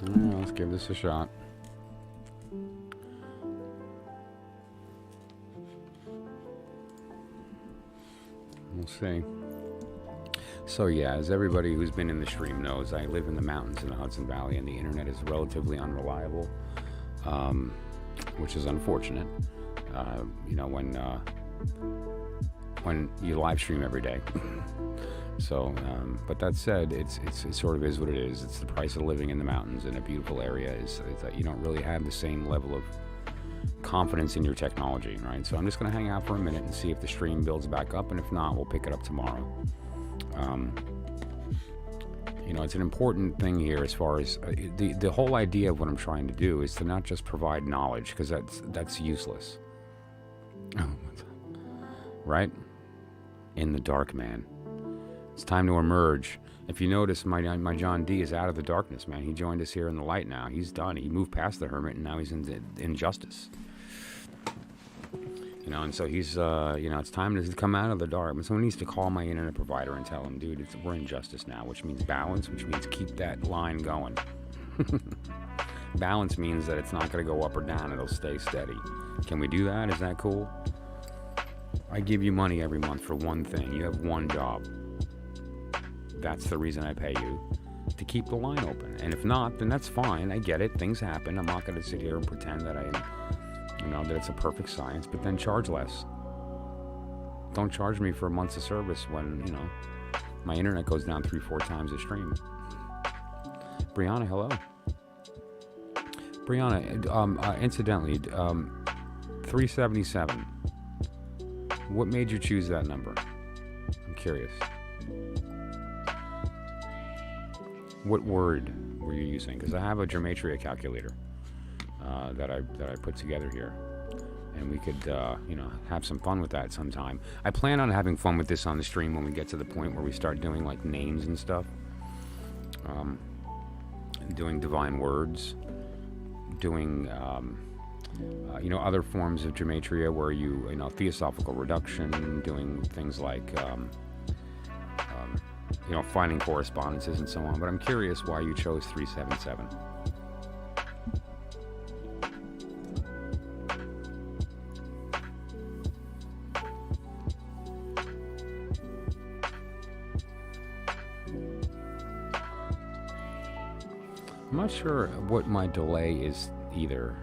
Let's give this a shot. We'll see. So yeah, as everybody who's been in the stream knows, I live in the mountains in the Hudson Valley, and the internet is relatively unreliable, which is unfortunate. You know, when you live stream every day. So, but that said, it sort of is what it is. It's the price of living in the mountains in a beautiful area. Is that you don't really have the same level of confidence in your technology, right? So I'm just going to hang out for a minute and see if the stream builds back up, and if not, we'll pick it up tomorrow. You know, it's an important thing here as far as the whole idea of what I'm trying to do is to not just provide knowledge, because that's useless. Right? In the dark, man. It's time to emerge. If you notice, my John D is out of the darkness, man. He joined us here in the light now. He's done. He moved past the hermit, and now he's in justice. You know, and so he's, you know, it's time to come out of the dark. But someone needs to call my internet provider and tell him, dude, we're in justice now, which means balance, which means keep that line going. Balance means that it's not going to go up or down. It'll stay steady. Can we do that? Is that cool? I give you money every month for one thing. You have one job. That's the reason I pay you, to keep the line open. And if not, then that's fine. I get it. Things happen. I'm not going to sit here and pretend that that it's a perfect science, but then charge less. Don't charge me for months of service when, you know, my internet goes down 3-4 times a stream. Brianna, hello. Brianna, incidentally, 377. What made you choose that number? I'm curious. What word were you using? Because I have a gematria calculator that I put together here, and we could you know, have some fun with that sometime. I plan on having fun with this on the stream when we get to the point where we start doing like names and stuff, doing divine words, doing you know, other forms of gematria where you know, theosophical reduction, doing things like you know, finding correspondences and so on. But I'm curious why you chose 377. I'm not sure what my delay is either.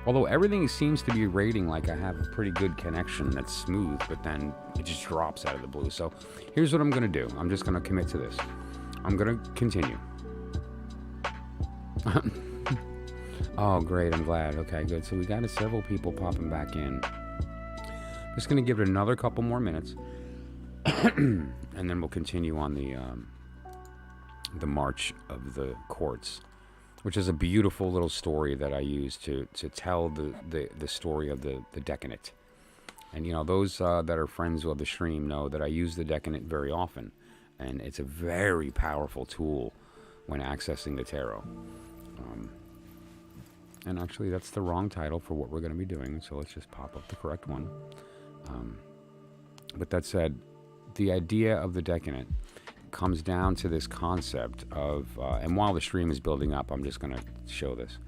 Although everything seems to be rating like I have a pretty good connection that's smooth, but then it just drops out of the blue. So here's what I'm going to do. I'm just going to commit to this. I'm going to continue. Oh, great. I'm glad. Okay, good. So we got several people popping back in. Just going to give it another couple more minutes. And then we'll continue on the march of the quartz, which is a beautiful little story that I use to tell the story of the decadent. And, you know, those that are friends of the stream know that I use the decadent very often. And it's a very powerful tool when accessing the tarot. And actually, that's the wrong title for what we're going to be doing. So let's just pop up the correct one. But that said, the idea of the decadent comes down to this concept of, and while the stream is building up, I'm just going to show this.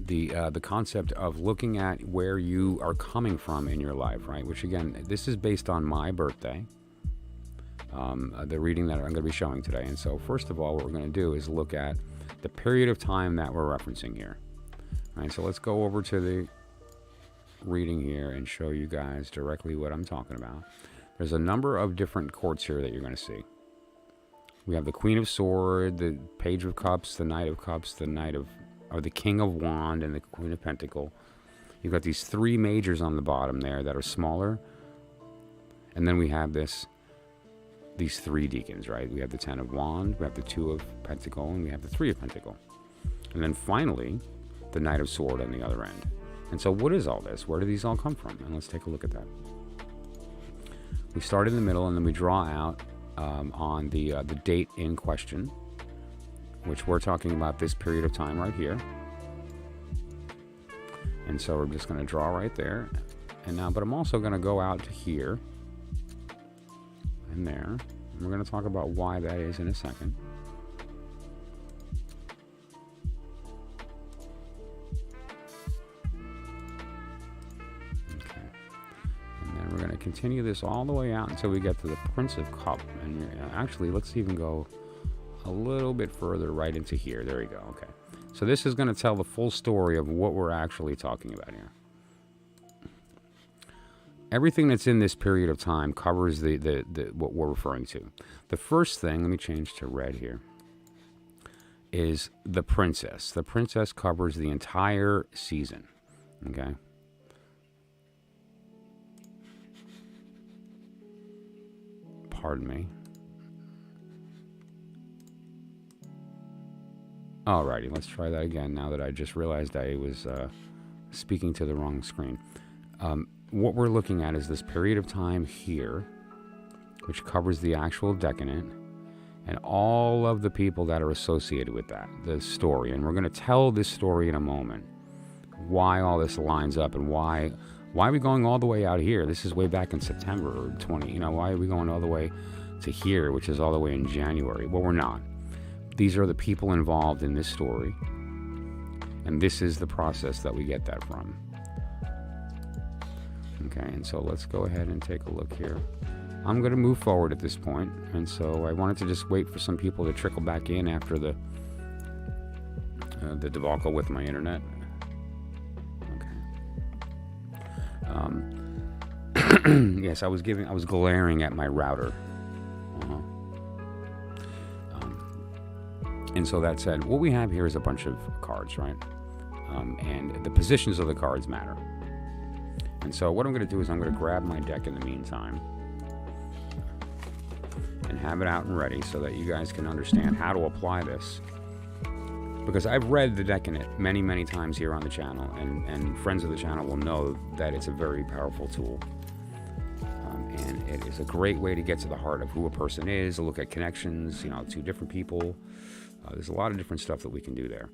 The concept of looking at where you are coming from in your life, right? Which again, this is based on my birthday, the reading that I'm going to be showing today. And so first of all, what we're going to do is look at the period of time that we're referencing here. All right, so let's go over to the reading here and show you guys directly what I'm talking about. There's a number of different quartz here that you're going to see. We have the Queen of Swords, the Page of Cups, the Knight of Cups, the the King of Wand, and the Queen of Pentacle. You've got these three majors on the bottom there that are smaller. And then we have these three deacons, right? We have the Ten of Wand, we have the Two of Pentacle, and we have the Three of Pentacle. And then finally, the Knight of Sword on the other end. And so what is all this? Where do these all come from? And let's take a look at that. We start in the middle, and then we draw out on the date in question, which we're talking about this period of time right here. And so we're just going to draw right there. And now, but I'm also going to go out to here and there. We're going to talk about why that is in a second. Okay. And then we're going to continue this all the way out until we get to the Prince of Cups. And actually, let's even go a little bit further right into here. There we go. Okay. So this is going to tell the full story of what we're actually talking about here. Everything that's in this period of time covers the what we're referring to. The first thing, let me change to red here, is the princess. The princess covers the entire season. Okay. Pardon me. Alrighty, let's try that again now that I just realized I was speaking to the wrong screen. What we're looking at is this period of time here, which covers the actual decadent and all of the people that are associated with that, the story. And we're going to tell this story in a moment, why all this lines up and why are we going all the way out here? This is way back in September or 20, why are we going all the way to here, which is all the way in January? Well, we're not. These are the people involved in this story, and this is the process that we get that from. Okay, and so let's go ahead and take a look here. I'm going to move forward at this point, and so I wanted to just wait for some people to trickle back in after the debacle with my internet. Okay. Yes, I was glaring at my router. And so that said, what we have here is a bunch of cards, right? And the positions of the cards matter. And so what I'm going to do is I'm going to grab my deck in the meantime and have it out and ready so that you guys can understand how to apply this. Because I've read the deck in it many, many times here on the channel, and friends of the channel will know that it's a very powerful tool. And it is a great way to get to the heart of who a person is, to look at connections, to different people. There's a lot of different stuff that we can do there.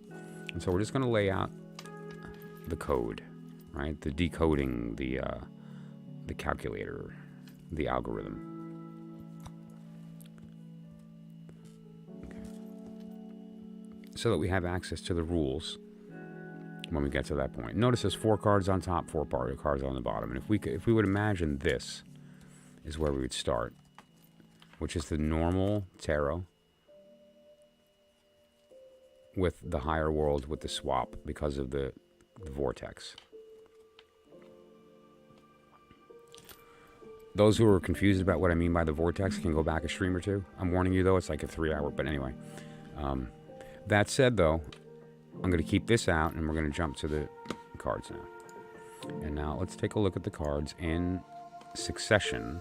And so we're just going to lay out the code. Right, the decoding, the calculator, the algorithm. Okay. So that we have access to the rules when we get to that point. Notice there's 4 cards on top, 4 cards on the bottom. And if we would imagine this is where we would start, which is the normal tarot with the higher world with the swap because of the vortex. Those who are confused about what I mean by the vortex can go back a stream or two. I'm warning you, though, it's like a 3-hour. But anyway, that said, though, I'm going to keep this out, and we're going to jump to the cards now. And now let's take a look at the cards in succession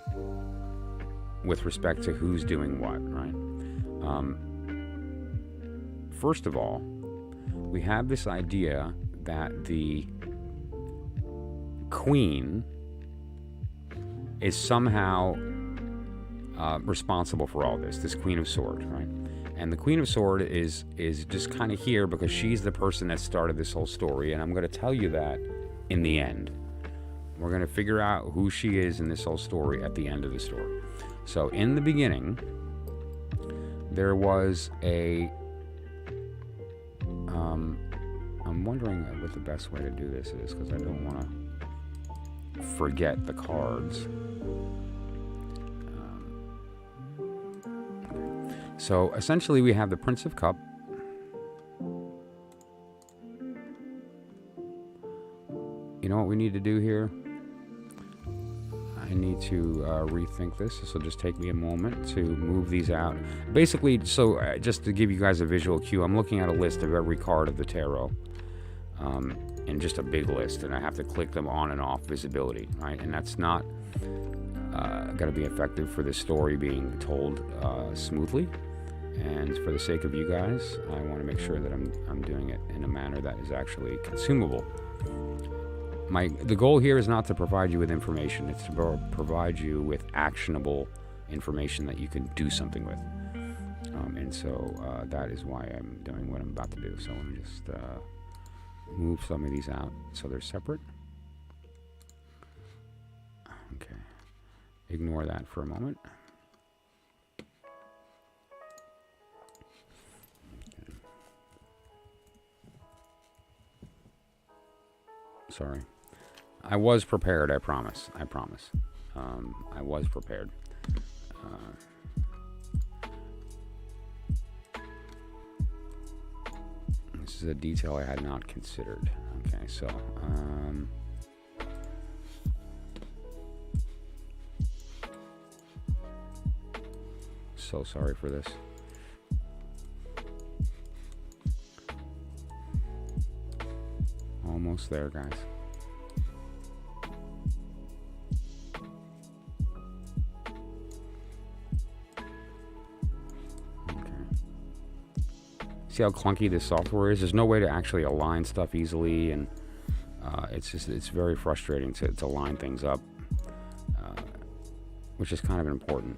with respect to who's doing what, right? First of all, we have this idea that the queen is somehow responsible for all this Queen of Swords, right? And the Queen of Swords is just kind of here because she's the person that started this whole story, and I'm going to tell you that in the end. We're going to figure out who she is in this whole story at the end of the story. So in the beginning, there was a... I'm wondering what the best way to do this is, because I don't want to forget the cards. So essentially we have the Prince of Cups. You know what we need to do here? I need to rethink this. This will just take me a moment to move these out. Basically, so just to give you guys a visual cue, I'm looking at a list of every card of the tarot. And just a big list, and I have to click them on and off visibility, right? And that's not going to be effective for this story being told smoothly. And for the sake of you guys, I want to make sure that I'm doing it in a manner that is actually consumable. The goal here is not to provide you with information, it's to provide you with actionable information that you can do something with. And so that is why I'm doing what I'm about to do. So let me just move some of these out so they're separate. Okay. Ignore that for a moment. Sorry. I was prepared, I promise. I promise. I was prepared. This is a detail I had not considered. Okay, so... so sorry for this. Almost there, guys. Okay. See how clunky this software is? There's no way to actually align stuff easily, and it's very frustrating to line things up, which is kind of important.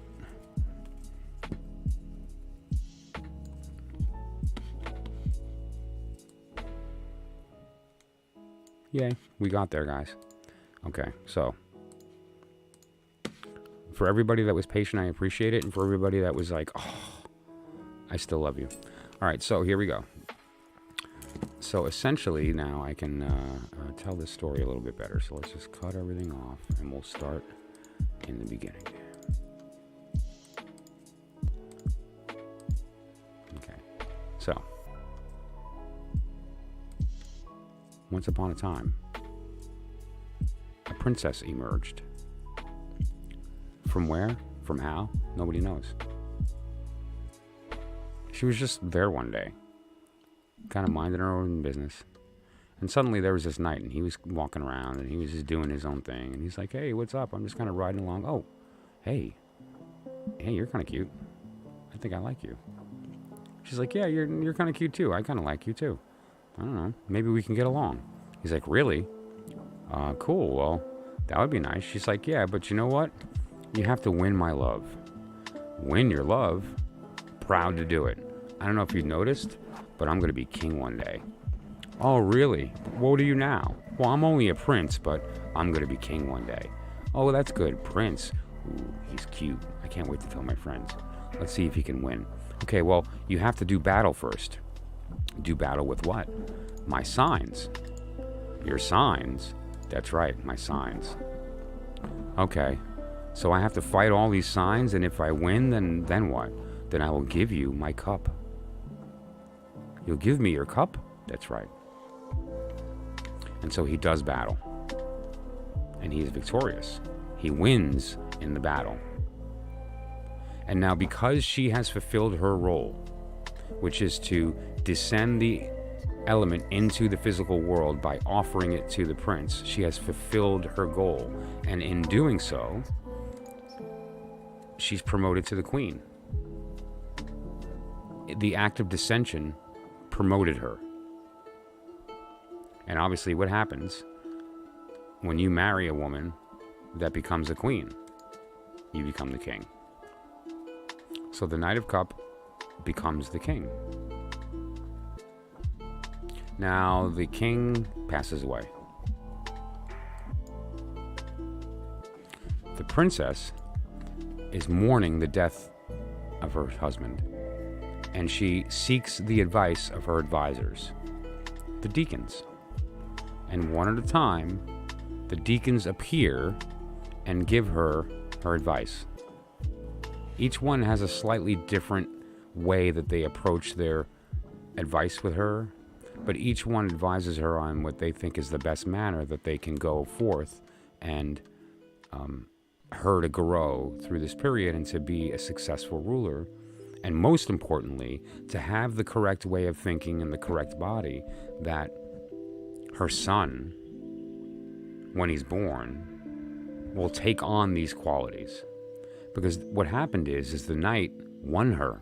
Yay, we got there, guys. Okay, so for everybody that was patient, I appreciate it. And for everybody that was like, oh, I still love you. All right, so here we go. So essentially now I can tell this story a little bit better. So let's just cut everything off and we'll start in the beginning. Okay, so once upon a time, a princess emerged. From where? From how? Nobody knows. She was just there one day, kind of minding her own business. And suddenly there was this knight, and he was walking around, and he was just doing his own thing. And he's like, hey, what's up? I'm just kind of riding along. Oh, hey, you're kind of cute. I think I like you. She's like, yeah, you're kind of cute too. I kind of like you too. I don't know, maybe we can get along. He's like, really? Cool, well, that would be nice. She's like, yeah, but you know what? You have to win my love. Win your love? Proud to do it. I don't know if you noticed, but I'm going to be king one day. Oh, really? What are you now? Well, I'm only a prince, but I'm going to be king one day. Oh, that's good. Prince. Ooh, he's cute. I can't wait to tell my friends. Let's see if he can win. Okay, well, you have to do battle first. Do battle with what? My signs. Your signs? That's right, my signs. Okay, so I have to fight all these signs, and if I win, then what? Then I will give you my cup. You'll give me your cup? That's right. And so he does battle. And he is victorious. He wins in the battle. And now because she has fulfilled her role, which is to descend the element into the physical world by offering it to the prince, she has fulfilled her goal. And in doing so, she's promoted to the queen. The act of dissension promoted her. And obviously what happens when you marry a woman that becomes a queen? You become the king. So the Knight of Cups becomes the king. Now the king passes away. The princess is mourning the death of her husband, and she seeks the advice of her advisors, the deacons. And one at a time, the deacons appear and give her advice. Each one has a slightly different way that they approach their advice with her, but each one advises her on what they think is the best manner that they can go forth and her to grow through this period and to be a successful ruler. And most importantly, to have the correct way of thinking and the correct body, that her son, when he's born, will take on these qualities. Because what happened is the knight won her.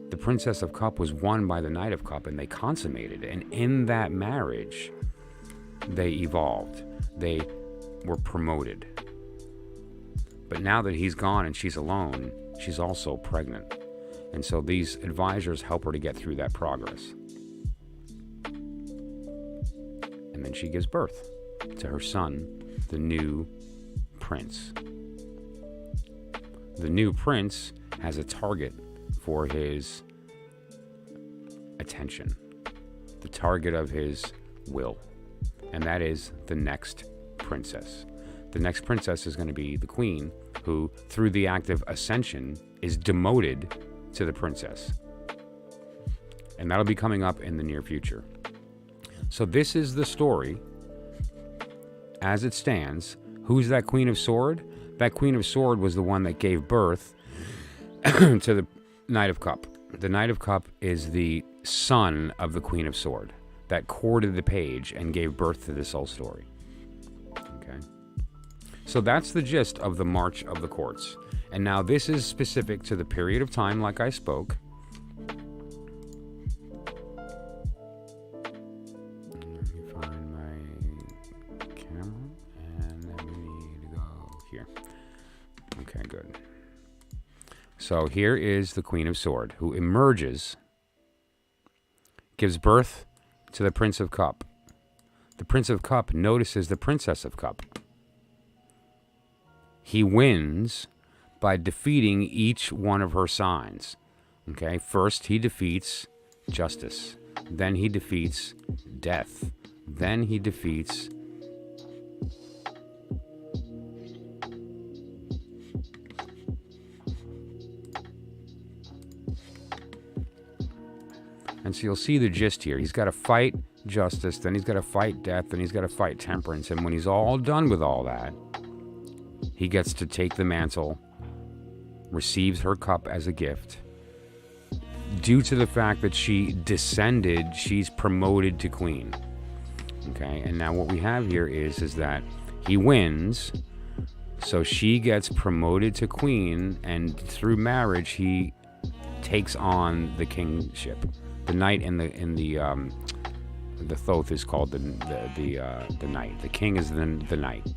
The Princess of Cup was won by the Knight of Cup, and they consummated it. And in that marriage, they evolved. They were promoted. But now that he's gone and she's alone, she's also pregnant. And so these advisors help her to get through that progress. And then she gives birth to her son, the new prince. The new prince has a target for his attention, the target of his will. and that is the next princess. The next princess is going to be the queen, who, through the act of ascension, is demoted to the princess. And that'll be coming up in the near future. So this is the story as it stands. Who's that Queen of Sword? That Queen of Sword was the one that gave birth to the Knight of Cup. The Knight of Cup is the son of the Queen of Sword that courted the page and gave birth to this whole story. Okay. So that's the gist of the March of the Courts. And now this is specific to the period of time, like I spoke. Let me find my camera, and then we need to go here. Okay, good. So here is the Queen of Sword, who emerges, gives birth to the Prince of Cup. The Prince of Cup notices the Princess of Cup. He wins by defeating each one of her signs. Okay, first he defeats justice. Then he defeats death. Then he defeats and so you'll see the gist here. He's got to fight justice, then he's got to fight death, then he's got to fight temperance. And when he's all done with all that, he gets to take the mantle, receives her cup as a gift. Due to the fact that she descended, she's promoted to queen. Okay, and now what we have here is that he wins, so she gets promoted to queen, and through marriage he takes on the kingship. The knight in the Thoth is called the knight. The king is the knight.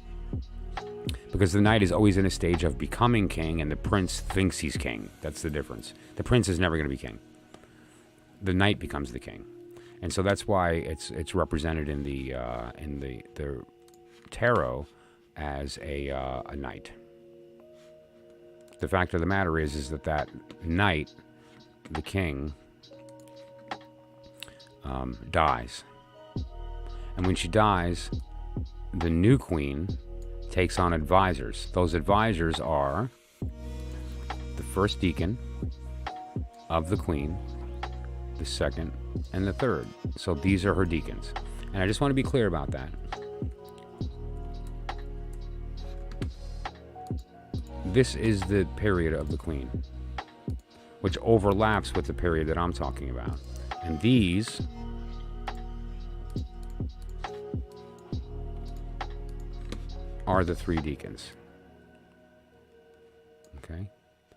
Because the knight is always in a stage of becoming king, and the prince thinks he's king. That's the difference. The prince is never going to be king. The knight becomes the king, and so that's why it's represented in the tarot as a knight. The fact of the matter is that knight, the king, dies, and when she dies, the new queen takes on advisors. Those advisors are the first deacon of the queen, the second, and the third. So these are her deacons. And I just want to be clear about that. This is the period of the queen, which overlaps with the period that I'm talking about. And these are the three deacons. Okay?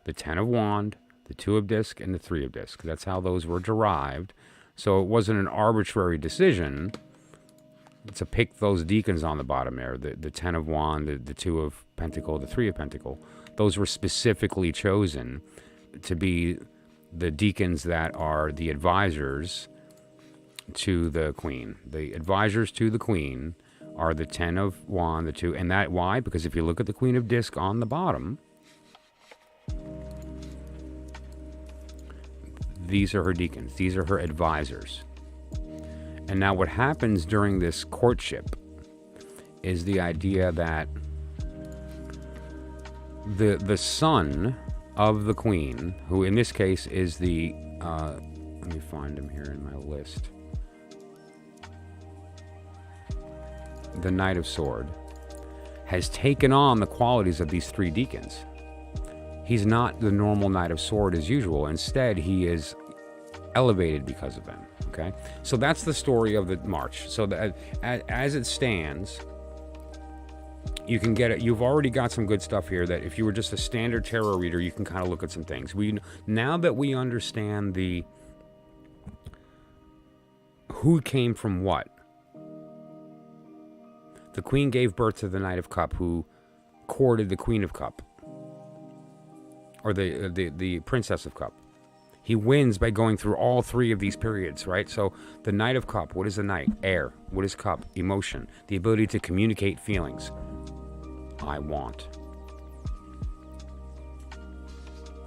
The 10 of Wand, the 2 of Disc, and the 3 of Disc. That's how those were derived. So it wasn't an arbitrary decision to pick those deacons on the bottom there. The 10 of Wand, the 2 of Pentacle, the 3 of Pentacle. Those were specifically chosen to be the deacons that are the advisors to the queen. The advisors to the queen are the 10 of Wand, the 2, and that why? Because if you look at the Queen of Disc on the bottom, these are her deacons. These are her advisors. And now what happens during this courtship is the idea that the son of the queen, who in this case is the, let me find him here in my list, the Knight of Sword, has taken on the qualities of these 3 deacons. He's not the normal Knight of Sword as usual. Instead, he is elevated because of them. Okay, so that's the story of the March. So as it stands, you can get it. You've already got some good stuff here that if you were just a standard tarot reader, you can kind of look at some things. Now that we understand who came from what. The queen gave birth to the Knight of Cup, who courted the Queen of Cup, or the Princess of Cup. He wins by going through all 3 of these periods, right? So the Knight of Cup, what is the Knight? Air. What is Cup? Emotion. The ability to communicate feelings. I want.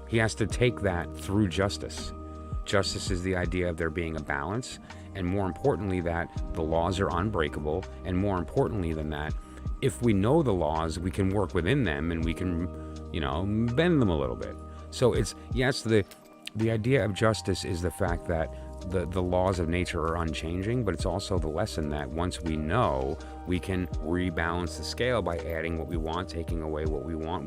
He has to take that through justice. Justice is the idea of there being a balance, and more importantly that the laws are unbreakable, and more importantly than that, if we know the laws, we can work within them and we can, bend them a little bit. So it's, yes, the idea of justice is the fact that the laws of nature are unchanging, but it's also the lesson that once we know, we can rebalance the scale by adding what we want, taking away what we want.